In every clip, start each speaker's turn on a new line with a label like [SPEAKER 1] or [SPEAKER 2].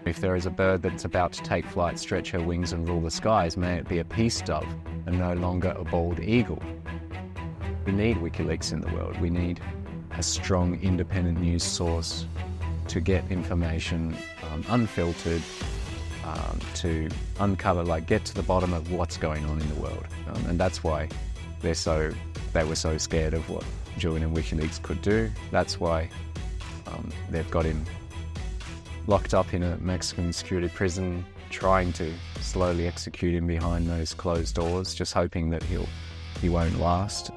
[SPEAKER 1] If there is a bird that's about to take flight, stretch her wings and rule the skies, may it be a peace dove and no longer a bald eagle. We need Wikileaks in the world. We need a strong, independent news source to get information unfiltered, to uncover, get to the bottom of what's going on in the world. And that's why they were so scared of what Julian and Wikileaks could do. That's why they've got him locked up in a Mexican security prison, trying to slowly execute him behind those closed doors, just hoping that he won't last.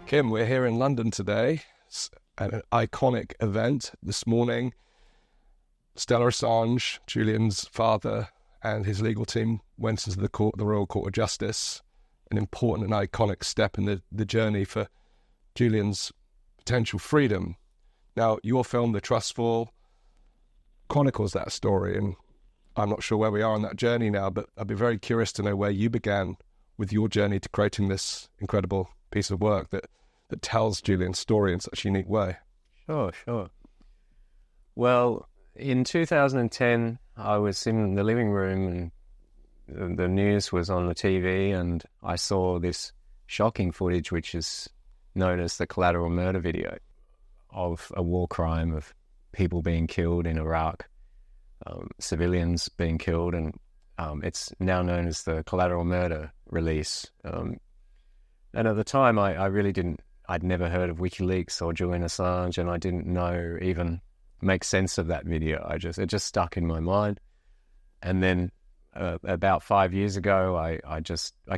[SPEAKER 2] Kym, we're here in London today at an iconic event this morning. Stella Assange, Julian's father, and his legal team went into the Royal Court of Justice, an important and iconic step in the journey for Julian's potential freedom. Now, your film, The Trustful, chronicles that story, and I'm not sure where we are on that journey now, but I'd be very curious to know where you began with your journey to creating this incredible piece of work that tells Julian's story in such a unique way.
[SPEAKER 1] Sure. Well, in 2010, I was in the living room and the news was on the TV, and I saw this shocking footage, which is known as the collateral murder video, of a war crime of people being killed in Iraq, civilians being killed, and it's now known as the collateral murder release. And at the time, I'd never heard of WikiLeaks or Julian Assange, and I didn't know even make sense of that video. It just stuck in my mind. And then about 5 years ago, I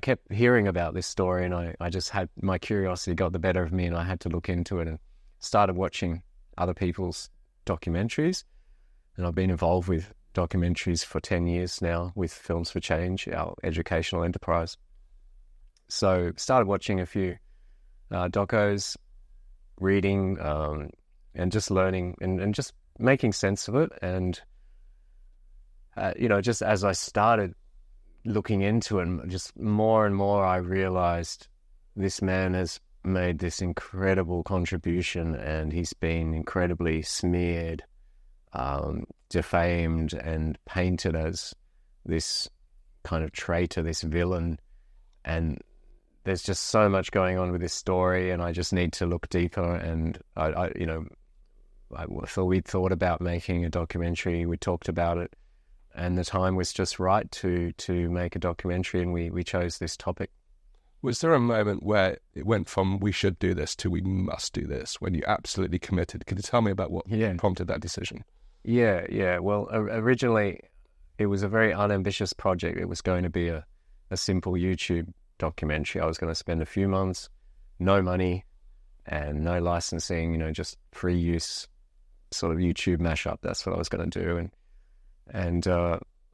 [SPEAKER 1] kept hearing about this story, and I just had, my curiosity got the better of me, and I had to look into it and started watching other people's documentaries. And I've been involved with documentaries for 10 years now with Films for Change, our educational enterprise. So started watching a few docos, reading, and just learning and just making sense of it. And, just as I started looking into it, just more and more I realized this man has made this incredible contribution, and he's been incredibly smeared, defamed, and painted as this kind of traitor, this villain. And there's just so much going on with this story, and I just need to look deeper. And we thought about making a documentary. We talked about it, and the time was just right to make a documentary, and we chose this topic.
[SPEAKER 2] Was there a moment where it went from we should do this to we must do this, when you absolutely committed? Could you tell me about what prompted that decision?
[SPEAKER 1] Yeah. Well, originally it was a very unambitious project. It was going to be a simple YouTube documentary. I was going to spend a few months, no money and no licensing, just free use sort of YouTube mashup. That's what I was going to do. And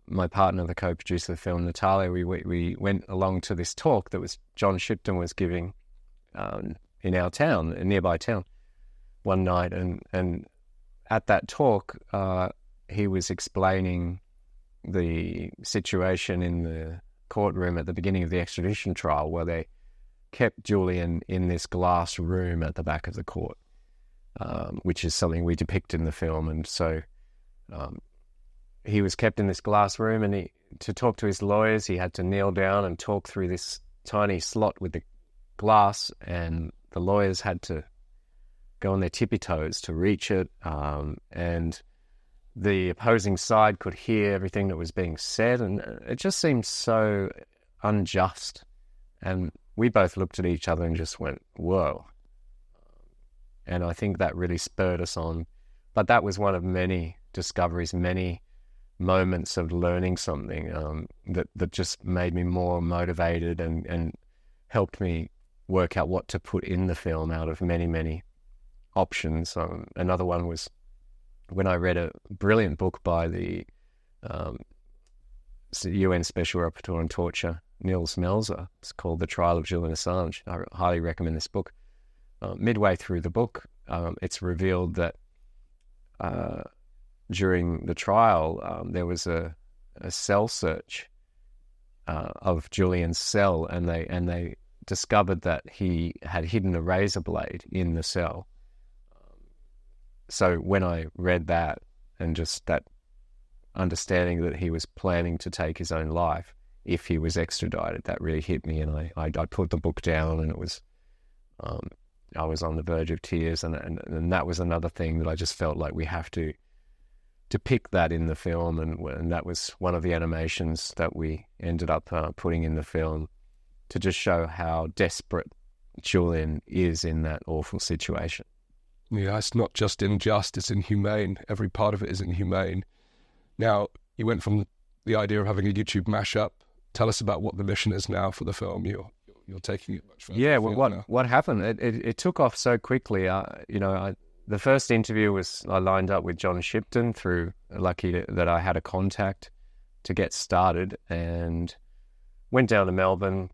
[SPEAKER 1] my partner, the co-producer of the film, Natalia, we went along to this talk that was John Shipton was giving in our town, a nearby town, one night. And at that talk, he was explaining the situation in the courtroom at the beginning of the extradition trial, where they kept Julian in this glass room at the back of the court, which is something we depict in the film. And so he was kept in this glass room, and to talk to his lawyers, he had to kneel down and talk through this tiny slot with the glass, and the lawyers had to go on their tippy toes to reach it, and the opposing side could hear everything that was being said, and it just seemed so unjust. And we both looked at each other and just went, whoa. And I think that really spurred us on. But that was one of many discoveries, many moments of learning something that just made me more motivated and helped me work out what to put in the film out of many, many options. Another one was when I read a brilliant book by the UN Special Rapporteur on Torture, Nils Melzer. It's called The Trial of Julian Assange. I highly recommend this book. Midway through the book, it's revealed that during the trial, there was a cell search of Julian's cell, and they discovered that he had hidden a razor blade in the cell. So when I read that and just that understanding that he was planning to take his own life if he was extradited, that really hit me. And I put the book down, and it was, I was on the verge of tears. And that was another thing that I just felt like we have to depict that in the film. And that was one of the animations that we ended up putting in the film to just show how desperate Julian is in that awful situation.
[SPEAKER 2] Yeah, it's not just unjust, it's inhumane. Every part of it is inhumane. Now, you went from the idea of having a YouTube mashup. Tell us about what the mission is now for the film. You're taking it much further.
[SPEAKER 1] Yeah, well, what happened? It took off so quickly. The first interview was I lined up with John Shipton through, lucky that I had a contact to get started, and went down to Melbourne.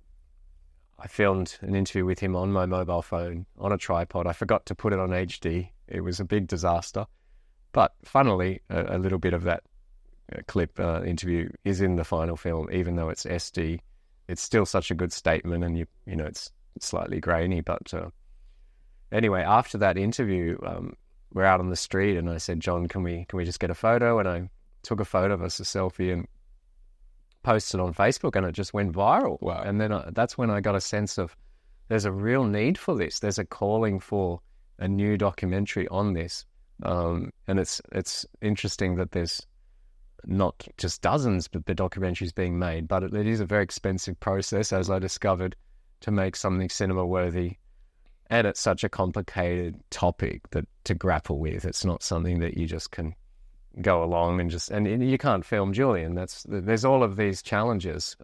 [SPEAKER 1] I filmed an interview with him on my mobile phone on a tripod. I forgot to put it on HD. It was a big disaster. But funnily, a little bit of that clip interview is in the final film, even though it's SD. It's still such a good statement, and it's slightly grainy. But anyway, after that interview, we're out on the street, and I said, John, can we just get a photo? And I took a photo of us, a selfie, and posted on Facebook, and it just went viral.
[SPEAKER 2] Wow.
[SPEAKER 1] And then that's when I got a sense of there's a real need for this. There's a calling for a new documentary on this. And it's interesting that there's not just dozens but the documentaries being made, but it is a very expensive process, as I discovered, to make something cinema worthy. And it's such a complicated topic that to grapple with. It's not something that you just can go along and you can't film Julian. There's all of these challenges,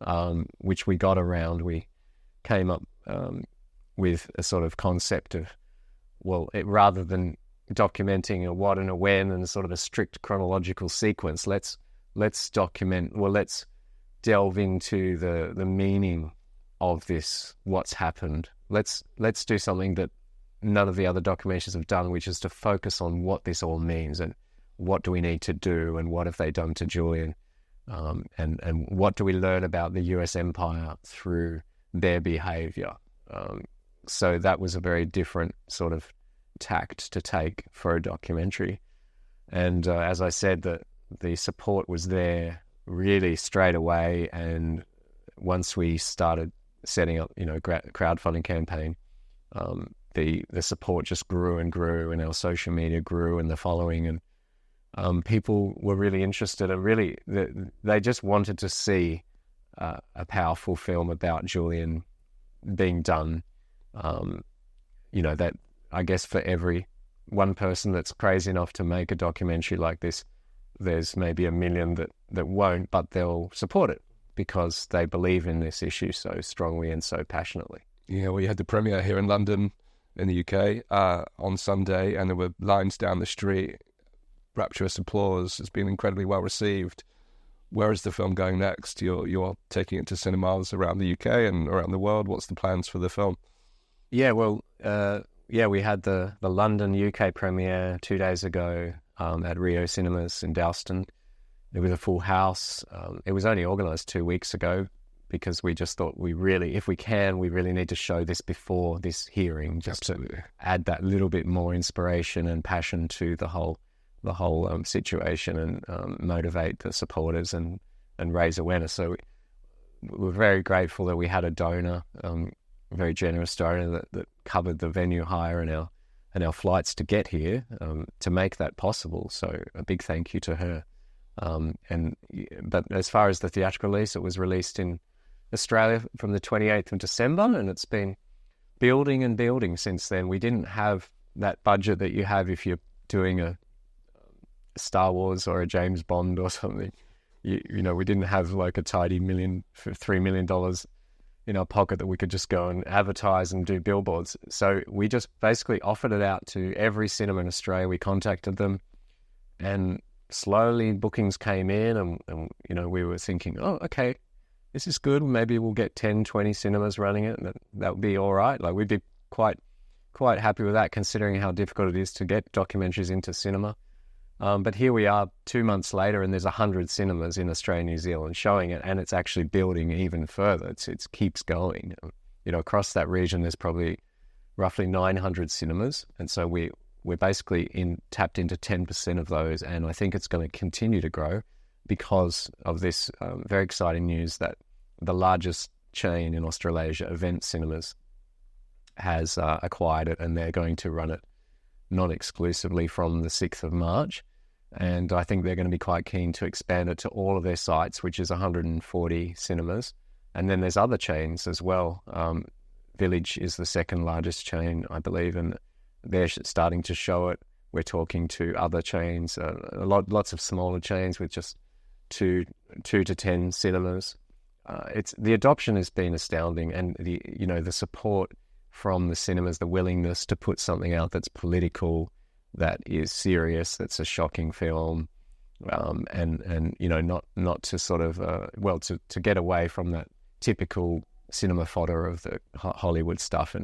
[SPEAKER 1] which we got around. We came up with a sort of concept of, rather than documenting a what and a when and sort of a strict chronological sequence, let's document. Let's delve into the meaning of this, what's happened. Let's do something that none of the other documentaries have done, which is to focus on what this all means and what do we need to do, and what have they done to Julian, and what do we learn about the US empire through their behavior. So that was a very different sort of tact to take for a documentary. And as I said, the support was there really straight away. And once we started setting up, crowdfunding campaign, the support just grew and grew, and our social media grew, and the following, and people were really interested, and really they just wanted to see a powerful film about Julian being done. That I guess for every one person that's crazy enough to make a documentary like this, there's maybe 1 million that won't, but they'll support it because they believe in this issue so strongly and so passionately.
[SPEAKER 2] Yeah, we had the premiere here in London, in the UK, on Sunday, and there were lines down the street, rapturous applause. It's been incredibly well received. Where is the film going next? You're taking it to cinemas around the UK and around the world. What's the plans for the film?
[SPEAKER 1] Yeah, we had the London UK premiere 2 days ago at Rio Cinemas in Dalston. It was a full house. It was only organised 2 weeks ago because we just thought we really need to show this before this hearing, just
[SPEAKER 2] Absolutely.
[SPEAKER 1] to add that little bit more inspiration and passion to the whole situation, and motivate the supporters and raise awareness. So we're very grateful that we had a donor, a very generous donor that covered the venue hire and our flights to get here, to make that possible. So a big thank you to her. But as far as the theatrical release, it was released in Australia from the 28th of December, and it's been building and building since then. We didn't have that budget that you have if you're doing a Star Wars or a James Bond or something. We didn't have like a tidy $3 million in our pocket that we could just go and advertise and do billboards. So we just basically offered it out to every cinema in Australia. We contacted them, and slowly bookings came in, and we were thinking, oh, okay, this is good. Maybe we'll get 10, 20 cinemas running it, and that would be all right. Like, we'd be quite happy with that, considering how difficult it is to get documentaries into cinema. But here we are 2 months later, and there's 100 cinemas in Australia and New Zealand showing it, and it's actually building even further. It keeps going. Across that region, there's probably roughly 900 cinemas, and so we're we're basically tapped into 10% of those, and I think it's going to continue to grow because of this very exciting news that the largest chain in Australasia, Event Cinemas, has acquired it, and they're going to run it not exclusively from the 6th of March. And I think they're going to be quite keen to expand it to all of their sites, which is 140 cinemas. And then there's other chains as well. Village is the second largest chain, I believe, and they're starting to show it. We're talking to other chains, lots of smaller chains with just 2 to 10 cinemas. The adoption has been astounding, and the support from the cinemas, the willingness to put something out that's political, that is serious, that's a shocking film, and not to sort of to get away from that typical cinema fodder of the Hollywood stuff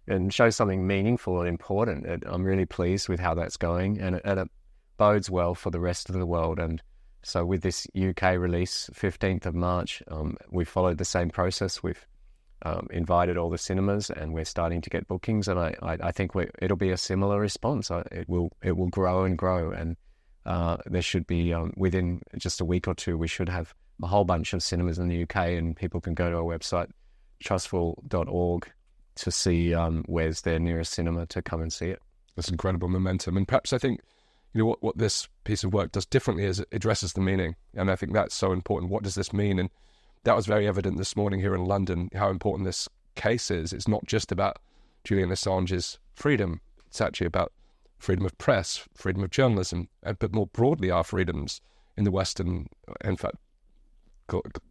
[SPEAKER 1] and show something meaningful and important. I'm really pleased with how that's going, and it bodes well for the rest of the world. And so with this UK release, 15th of March, we followed the same process. We've invited all the cinemas, and we're starting to get bookings, and I think it'll be a similar response. It will grow and grow, and there should be within just a week or two, we should have a whole bunch of cinemas in the UK, and people can go to our website, trustful.org, to see where's their nearest cinema to come and see it.
[SPEAKER 2] That's incredible momentum, and perhaps I think what this piece of work does differently is it addresses the meaning, and I think that's so important. What does this mean? And that was very evident this morning here in London, how important this case is. It's not just about Julian Assange's freedom. It's actually about freedom of press, freedom of journalism, but more broadly our freedoms in the Western, in fact,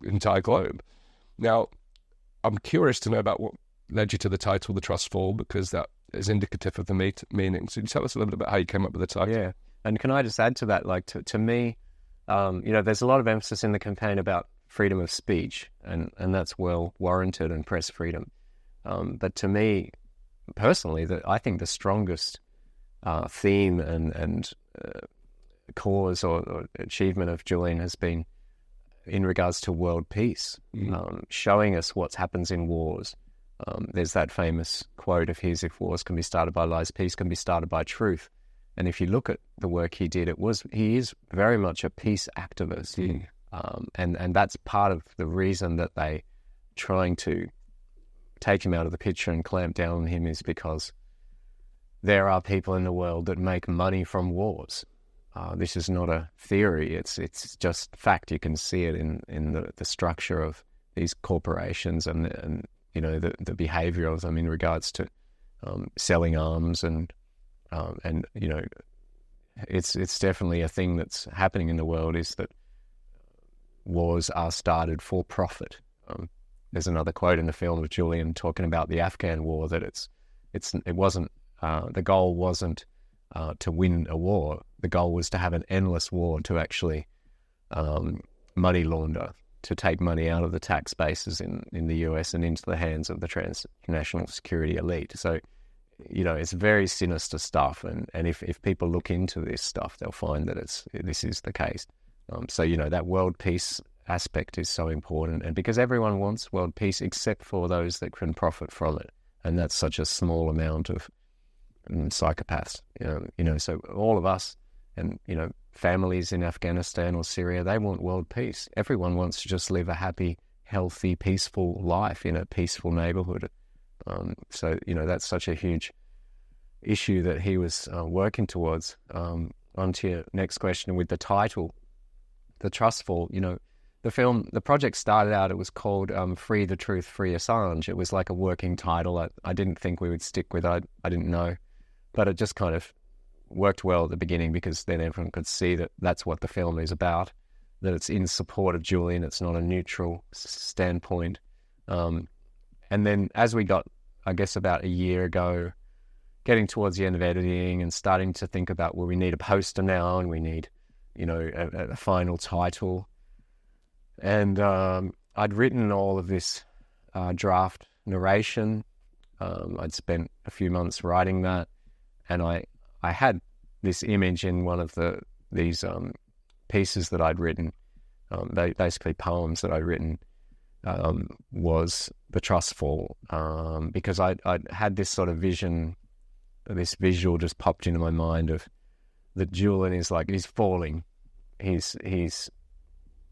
[SPEAKER 2] entire globe. Now, I'm curious to know about what led you to the title, The Trust Fall, because that is indicative of the meaning. So you tell us a little bit about how you came up with the title.
[SPEAKER 1] Yeah, and can I just add to that, like to me, there's a lot of emphasis in the campaign about freedom of speech, and that's well warranted, and press freedom. But to me, personally, I think the strongest theme and cause or achievement of Julian has been in regards to world peace, showing us what happens in wars. There's that famous quote of his, if wars can be started by lies, peace can be started by truth. And if you look at the work he did, he is very much a peace activist. And that's part of the reason that they trying to take him out of the picture and clamp down on him, is because there are people in the world that make money from wars. This is not a theory. It's just fact. You can see it in the structure of these corporations and the behavior of them in regards to selling arms and it's definitely a thing that's happening in the world, is that wars are started for profit. There's another quote in the film of Julian talking about the Afghan war, that it wasn't the goal wasn't to win a war. The goal was to have an endless war to actually money launder, to take money out of the tax bases in the US and into the hands of the transnational security elite. So, it's very sinister stuff. And if people look into this stuff, they'll find that this is the case. So, that world peace aspect is so important. And because everyone wants world peace except for those that can profit from it. And that's such a small amount of psychopaths, so all of us and, families in Afghanistan or Syria, they want world peace. Everyone wants to just live a happy, healthy, peaceful life in a peaceful neighborhood. So, that's such a huge issue that he was working towards. On to your next question with the title, The Trust Fall. The project started out, it was called Free the Truth, Free Assange. It was like a working title. I didn't think we would stick with it. I didn't know. But it just kind of worked well at the beginning, because then everyone could see that that's what the film is about, that it's in support of Julian. It's not a neutral standpoint. And then as we got, I guess about a year ago, getting towards the end of editing and starting to think about, well, we need a poster now and we need, a final title. And I'd written all of this draft narration. I'd spent a few months writing that, and I had this image in one of these pieces that I'd written, basically poems that I'd written, was The Trust Fall, because I'd had this sort of vision this visual just popped into my mind of that Julian is like, he's falling. He's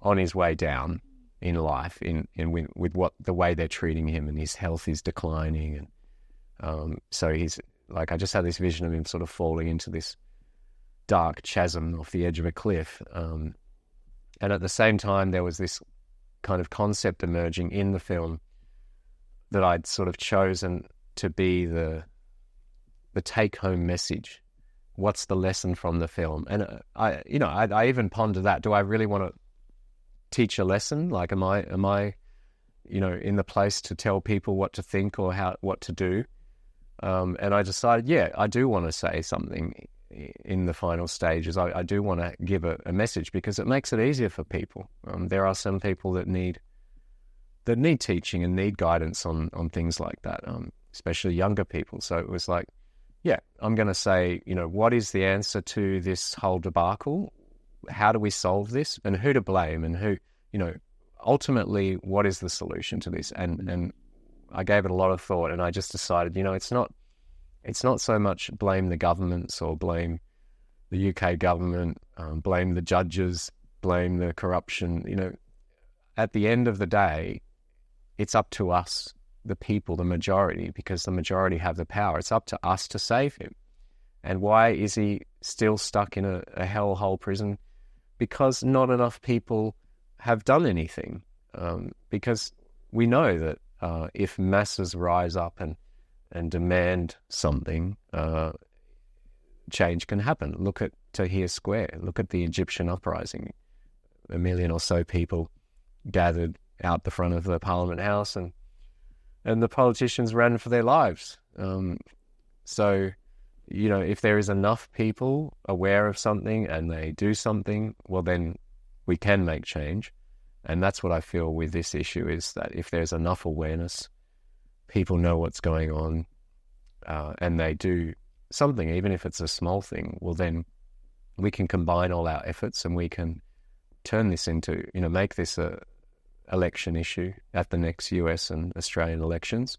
[SPEAKER 1] on his way down in life with what the way they're treating him, and his health is declining. And so he's like, I just had this vision of him sort of falling into this dark chasm off the edge of a cliff. And at the same time, there was this kind of concept emerging in the film that I'd sort of chosen to be the take-home message. What's the lesson from the film? And I even ponder that. Do I really want to teach a lesson? Like, am I, in the place to tell people what to think or what to do? And I decided, yeah, I do want to say something in the final stages. I do want to give a message, because it makes it easier for people. There are some people that need teaching and need guidance on things like that, especially younger people. So it was like, yeah, I'm going to say, what is the answer to this whole debacle? How do we solve this? And who to blame? And who, ultimately, what is the solution to this? And I gave it a lot of thought, and I just decided, it's not so much blame the governments or blame the UK government, blame the judges, blame the corruption. At the end of the day, it's up to us, the people, the majority, because the majority have the power. It's up to us to save him. And why is he still stuck in a hellhole prison? Because not enough people have done anything. Because we know that if masses rise up and demand something, change can happen. Look at Tahrir Square. Look at the Egyptian uprising. 1 million or so people gathered out the front of the Parliament House, and the politicians ran for their lives. So, if there is enough people aware of something and they do something, well, then we can make change. And that's what I feel with this issue, is that if there's enough awareness, people know what's going on, and they do something, even if it's a small thing, well, then we can combine all our efforts and we can turn this into, make this a election issue at the next US and Australian elections,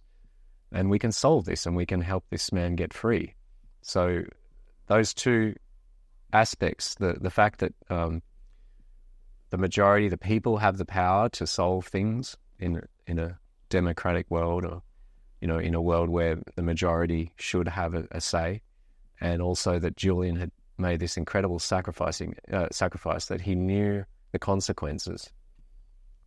[SPEAKER 1] and we can solve this and we can help this man get free. So those two aspects, the fact that the majority, the people, have the power to solve things in a democratic world, or in a world where the majority should have a say, and also that Julian had made this incredible sacrifice that he knew the consequences.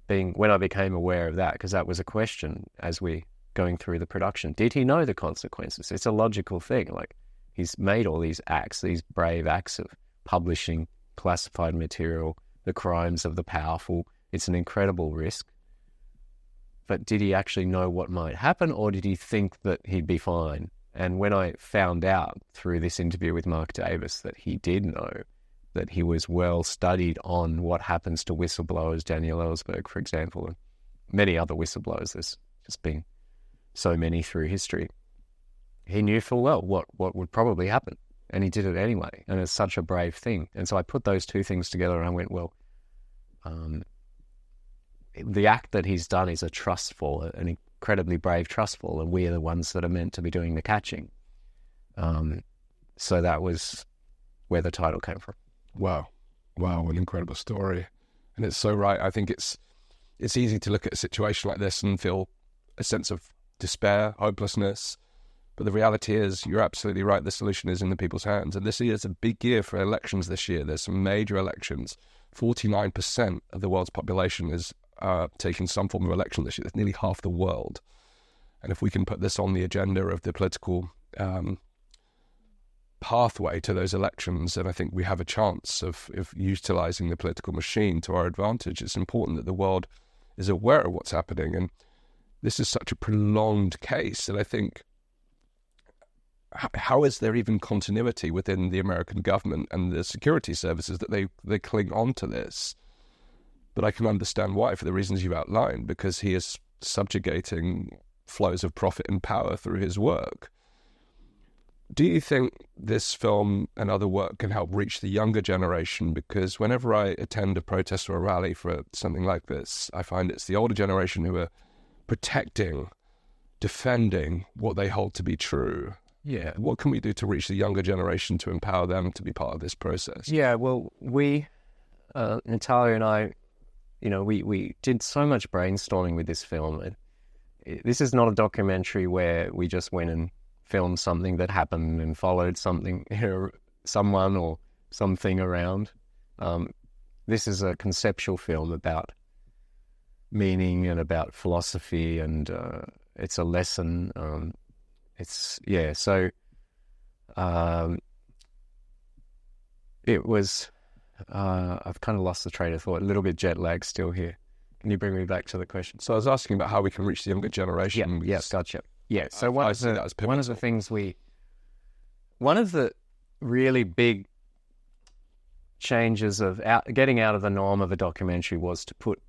[SPEAKER 1] When I became aware of that, because that was a question as we going through the production, did he know the consequences? It's a logical thing. Like, he's made all these acts, these brave acts of publishing classified material, the crimes of the powerful. It's an incredible risk. But did he actually know what might happen, or did he think that he'd be fine? And when I found out through this interview with Mark Davis that he did know, that he was well studied on what happens to whistleblowers, Daniel Ellsberg, for example, and many other whistleblowers, there's just been so many through history, he knew full well what would probably happen. And he did it anyway. And it's such a brave thing. And so I put those two things together and I went, well, the act that he's done is a trust fall, an incredibly brave trust fall, and we are the ones that are meant to be doing the catching. So that was where the title came from.
[SPEAKER 2] Wow, an incredible story. And it's so right. I think it's easy to look at a situation like this and feel a sense of despair, hopelessness. But the reality is, you're absolutely right, the solution is in the people's hands. And this year is a big year for elections this year. There's some major elections. 49% of the world's population is taking some form of election this year. That's nearly half the world. And if we can put this on the agenda of the political pathway to those elections, then I think we have a chance of utilising the political machine to our advantage. It's important that the world is aware of what's happening. And this is such a prolonged case. And I think, how is there even continuity within the American government and the security services that they cling on to this? But I can understand why, for the reasons you've outlined, because he is subjugating flows of profit and power through his work. Do you think this film and other work can help reach the younger generation? Because whenever I attend a protest or a rally for something like this, I find it's the older generation who are protecting, defending what they hold to be true. Yeah. What can we do to reach the younger generation to empower them to be part of this process?
[SPEAKER 1] Yeah, well, Natalia and I, we did so much brainstorming with this film. This is not a documentary where we just went and filmed something that happened and followed something, someone or something around. This is a conceptual film about meaning and about philosophy, and it's a lesson. It was. I've kind of lost the train of thought. A little bit jet lag still here. Can you bring me back to the question?
[SPEAKER 2] So I was asking about how we can reach the younger generation.
[SPEAKER 1] Gotcha. Yeah. So one of the really big changes of getting out of the norm of a documentary was to put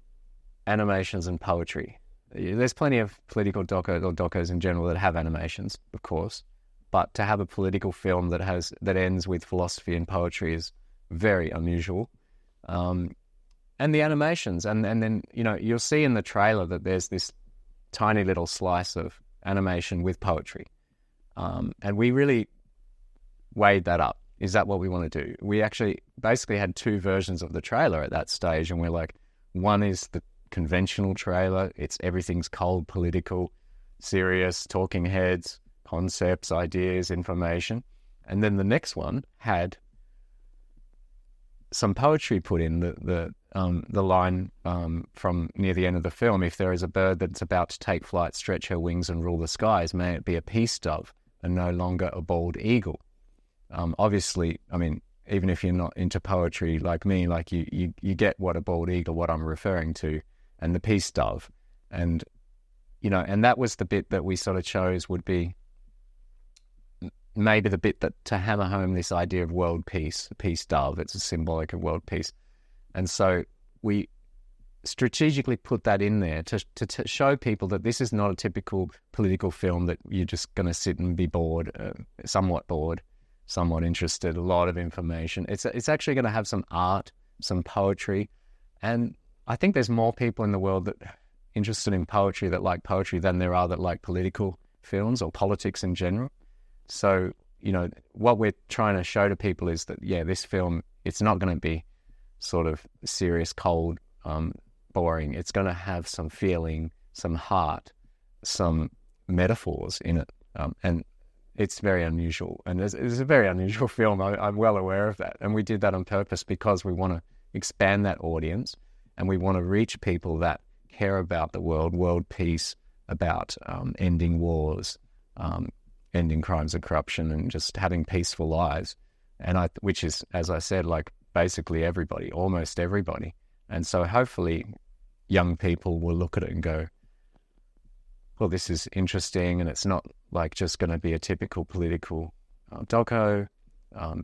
[SPEAKER 1] animations and poetry. There's plenty of political docos in general that have animations, of course, but to have a political film that ends with philosophy and poetry is very unusual. And the animations, and then you'll see in the trailer that there's this tiny little slice of animation with poetry, and we really weighed that up. Is that what we want to do? We actually basically had two versions of the trailer at that stage, and we're like, one is the conventional trailer. Everything's cold, political, serious, talking heads, concepts, ideas, information. And then the next one had some poetry put in. The line from near the end of the film: "If there is a bird that's about to take flight, stretch her wings and rule the skies, may it be a peace dove and no longer a bald eagle." Obviously, I mean, even if you're not into poetry like me, like you get what a bald eagle, what I'm referring to, and the peace dove. And, and that was the bit that we sort of chose would be maybe the bit that to hammer home this idea of world peace, peace dove. It's a symbolic of world peace. And so we strategically put that in there to show people that this is not a typical political film that you're just going to sit and be bored, somewhat interested, a lot of information. It's actually going to have some art, some poetry. And I think there's more people in the world that interested in poetry, that like poetry, than there are that like political films or politics in general. So, what we're trying to show to people is that, this film, it's not going to be sort of serious, cold, boring. It's going to have some feeling, some heart, some metaphors in it. And it's very unusual. And it's a very unusual film. I'm well aware of that. And we did that on purpose because we want to expand that audience, and we want to reach people that care about the world peace, about ending wars, ending crimes and corruption, and just having peaceful lives. And which is, as I said, like basically everybody, almost everybody. And so hopefully young people will look at it and go, well, this is interesting, and it's not like just going to be a typical political doco.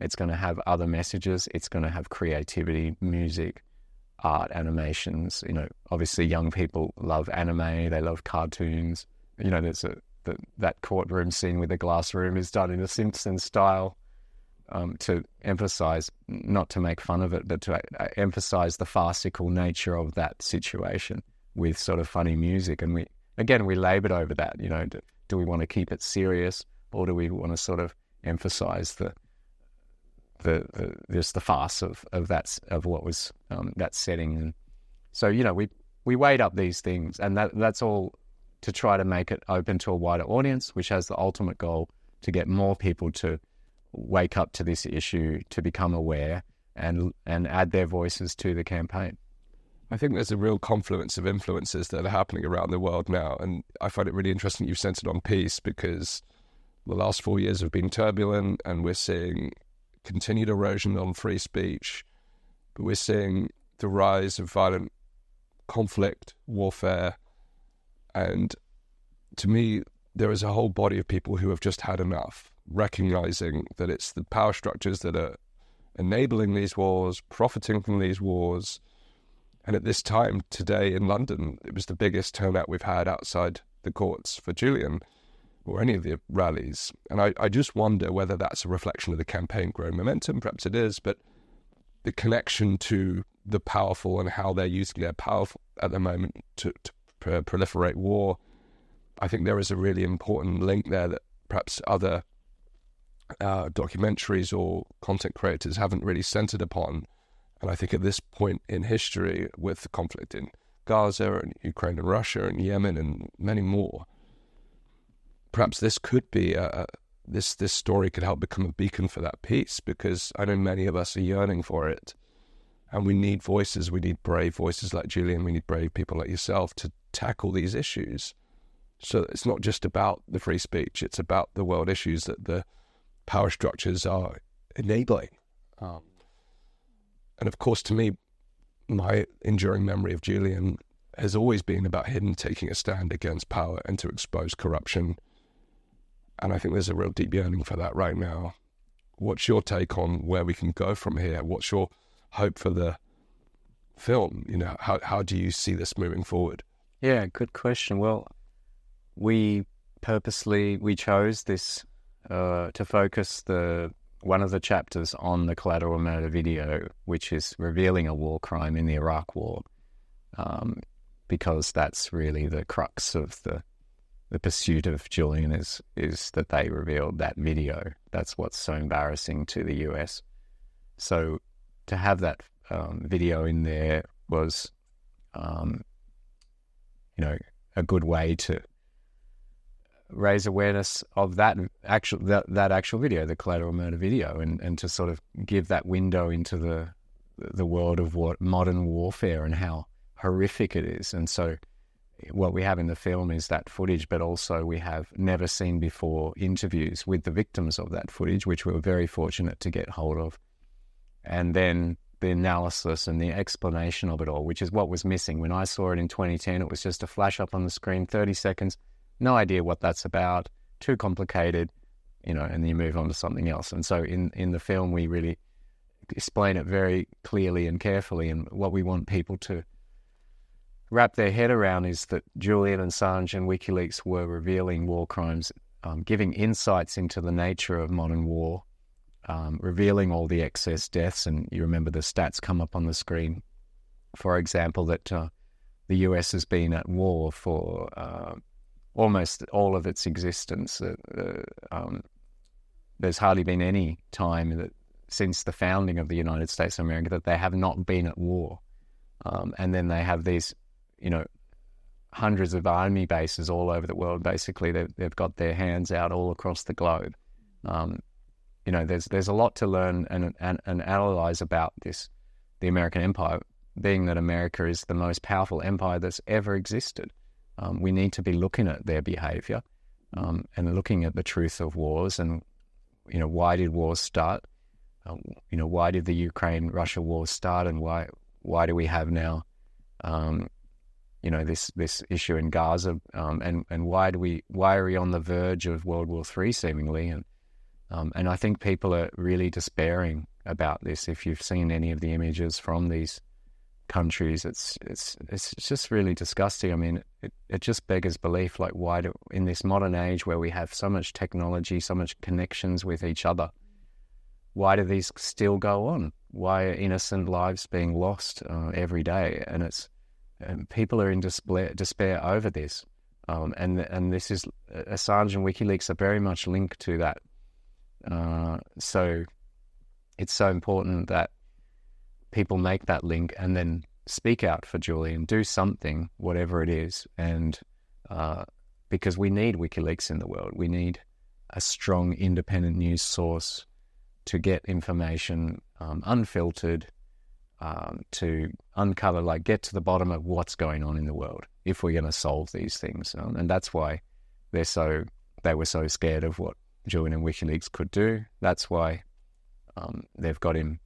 [SPEAKER 1] It's going to have other messages. It's going to have creativity, music, art, animations. Obviously young people love anime. They love cartoons. There's that courtroom scene with the glass room is done in a Simpsons style to emphasize, not to make fun of it, but to emphasize the farcical nature of that situation with sort of funny music. And we labored over that. Do we want to keep it serious, or do we want to sort of emphasize the farce of what was that setting? And so we weighed up these things, and that's all to try to make it open to a wider audience, which has the ultimate goal to get more people to wake up to this issue, to become aware, and add their voices to the campaign.
[SPEAKER 2] I think there's a real confluence of influences that are happening around the world now, and I find it really interesting you've centered on peace, because the last 4 years have been turbulent, and we're seeing continued erosion on free speech, but we're seeing the rise of violent conflict, warfare, and to me, there is a whole body of people who have just had enough, recognizing that it's the power structures that are enabling these wars, profiting from these wars. And at this time today in London, it was the biggest turnout we've had outside the courts for Julian or any of the rallies. And I just wonder whether that's a reflection of the campaign growing momentum. Perhaps it is, but the connection to the powerful and how they're using their power at the moment to proliferate war. I think there is a really important link there that perhaps other documentaries or content creators haven't really centered upon. And I think at this point in history, with the conflict in Gaza and Ukraine and Russia and Yemen and many more, perhaps this could be this story could help become a beacon for that peace, because I know many of us are yearning for it. And we need voices, we need brave voices like Julian, we need brave people like yourself to tackle these issues. So it's not just about the free speech, it's about the world issues that the power structures are enabling. And of course, to me, my enduring memory of Julian has always been about him taking a stand against power and to expose corruption. And I think there's a real deep yearning for that right now. What's your take on where we can go from here? What's your hope for the film? You know, how do you see this moving forward?
[SPEAKER 1] Yeah, good question. Well, we chose this to focus one of the chapters on the collateral matter video, which is revealing a war crime in the Iraq War, because that's really the crux of the pursuit of Julian is that they revealed that video. That's what's so embarrassing to the US. So to have that video in there was, a good way to raise awareness of that actual video, the collateral murder video, and to sort of give that window into the world of modern warfare and how horrific it is. And so what we have in the film is that footage, but also we have never seen before interviews with the victims of that footage, which we were very fortunate to get hold of. And then the analysis and the explanation of it all, which is what was missing. When I saw it in 2010, it was just a flash up on the screen, 30 seconds, no idea what that's about, too complicated, and then you move on to something else. And so in the film, we really explain it very clearly and carefully. And what we want people to wrap their head around is that Julian and Assange and Wikileaks were revealing war crimes, giving insights into the nature of modern war, revealing all the excess deaths. And you remember the stats come up on the screen. For example, that the US has been at war for almost all of its existence. There's hardly been any time since the founding of the United States of America that they have not been at war. And then they have these, hundreds of army bases all over the world. Basically, they've got their hands out all across the globe. There's a lot to learn and analyze about the American empire, being that America is the most powerful empire that's ever existed. We need to be looking at their behavior and looking at the truth of wars and, why did wars start? Why did the Ukraine-Russia war start, and why do we have now, this issue in Gaza, and why are we on the verge of World War III seemingly? And I think people are really despairing about this. If you've seen any of the images from these countries, it's just really disgusting. I mean, it just beggars belief. Like, why in this modern age where we have so much technology, so much connections with each other, why do these still go on? Why are innocent lives being lost every day? And people are in despair over this. And this is Assange and WikiLeaks are very much linked to that. So it's so important that people make that link and then speak out for Julian, do something, whatever it is. And because we need WikiLeaks in the world, we need a strong independent news source to get information unfiltered, to uncover, get to the bottom of what's going on in the world if we're going to solve these things. And that's why they were so scared of what Julian and WikiLeaks could do. That's why they've got him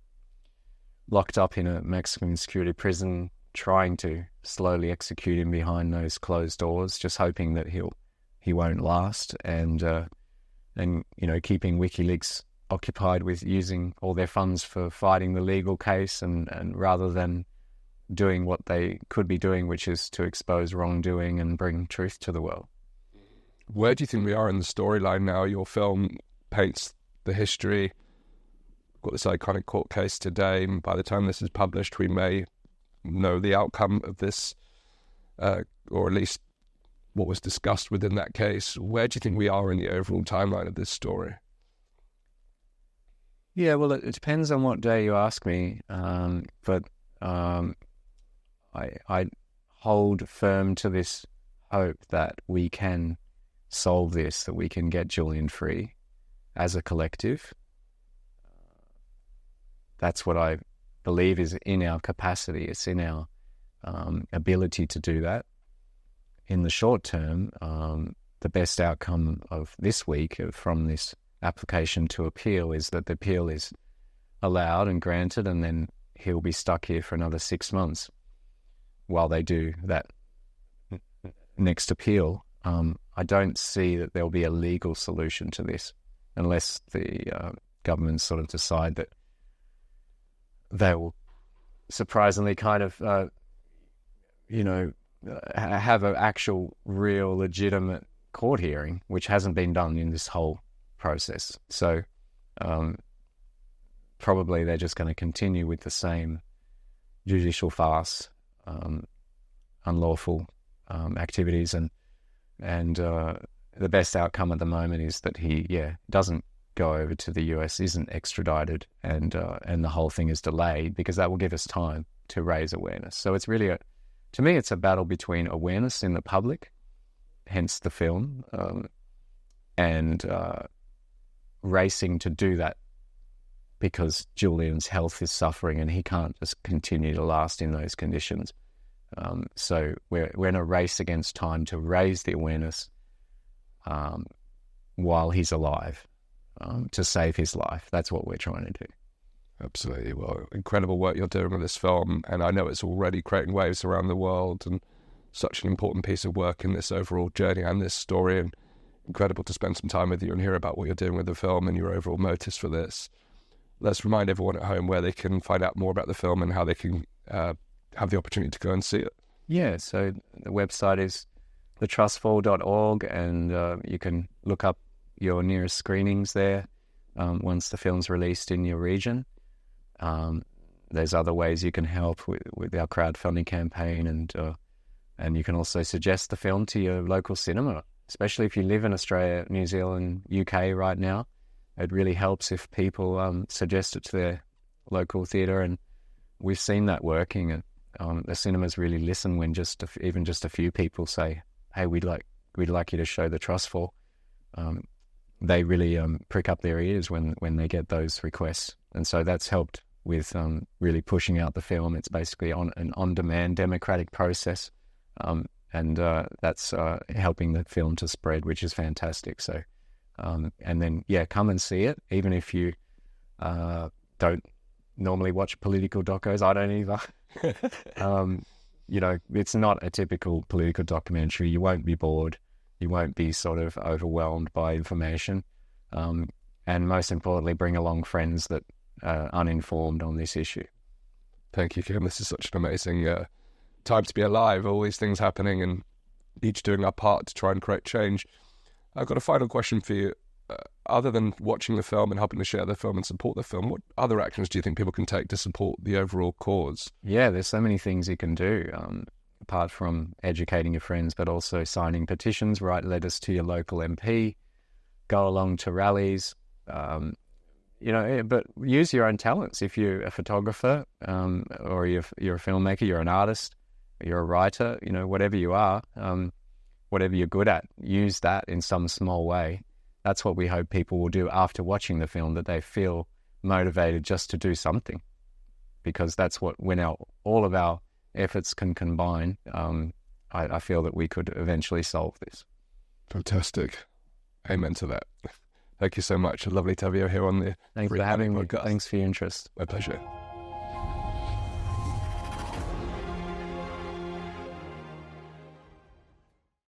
[SPEAKER 1] locked up in a Mexican security prison, trying to slowly execute him behind those closed doors, just hoping that he won't last, and keeping WikiLeaks occupied with using all their funds for fighting the legal case, and rather than doing what they could be doing, which is to expose wrongdoing and bring truth to the world.
[SPEAKER 2] Where do you think we are in the storyline now? Your film paints the history. Got this iconic court case today. By the time this is published, we may know the outcome of this, or at least what was discussed within that case. Where do you think we are in the overall timeline of this story?
[SPEAKER 1] Yeah, well, it depends on what day you ask me, but I hold firm to this hope that we can solve this, that we can get Julian free as a collective. That's what I believe is in our capacity. It's in our ability to do that. In the short term, the best outcome of this week from this application to appeal is that the appeal is allowed and granted, and then he'll be stuck here for another 6 months while they do that next appeal. I don't see that there'll be a legal solution to this unless the government sort of decide that they will surprisingly kind of, have an actual, real, legitimate court hearing, which hasn't been done in this whole process. So probably they're just going to continue with the same judicial farce, unlawful activities, and the best outcome at the moment is that he doesn't go over to the US, isn't extradited, and the whole thing is delayed, because that will give us time to raise awareness. So it's really to me it's a battle between awareness in the public, hence the film, and racing to do that, because Julian's health is suffering and he can't just continue to last in those conditions. So we're in a race against time to raise the awareness while he's alive, to save his life. That's what we're trying to do.
[SPEAKER 2] Absolutely. Well, incredible work you're doing with this film, and I know it's already creating waves around the world, and such an important piece of work in this overall journey and this story, and incredible to spend some time with you and hear about what you're doing with the film and your overall motives for this. Let's remind everyone at home where they can find out more about the film and how they can have the opportunity to go and see it. Yeah,
[SPEAKER 1] so the website is thetrustfall.org, and you can look up your nearest screenings there once the film's released in your region. There's other ways you can help with our crowdfunding campaign, and you can also suggest the film to your local cinema, especially if you live in Australia, New Zealand, UK right now. It really helps if people suggest it to their local theatre, and we've seen that working. And the cinemas really listen when even just a few people say, "Hey, we'd like you to show The Trustfall." They really prick up their ears when they get those requests, and so that's helped with really pushing out the film. It's basically an on-demand democratic process, and that's helping the film to spread, which is fantastic. So, and then come and see it, even if you don't normally watch political docos. I don't either. It's not a typical political documentary. You won't be bored. You won't be sort of overwhelmed by information. And most importantly, bring along friends that are uninformed on this issue.
[SPEAKER 2] Thank you, Kym. This is such an amazing time to be alive. All these things happening and each doing our part to try and create change. I've got a final question for you. Other than watching the film and helping to share the film and support the film, what other actions do you think people can take to support the overall cause?
[SPEAKER 1] Yeah, there's so many things you can do, apart from educating your friends, but also signing petitions, write letters to your local MP, go along to rallies, but use your own talents. If you're a photographer, or you're a filmmaker, you're an artist, you're a writer, whatever you are, whatever you're good at, use that in some small way. That's what we hope people will do after watching the film, that they feel motivated just to do something, because that's when all of our efforts can combine. I feel that we could eventually solve this.
[SPEAKER 2] Fantastic. Amen to that. Thank you so much. Lovely to have you here on the
[SPEAKER 1] Thanks for having me.
[SPEAKER 2] podcast.
[SPEAKER 1] Thanks for your interest.
[SPEAKER 2] My pleasure.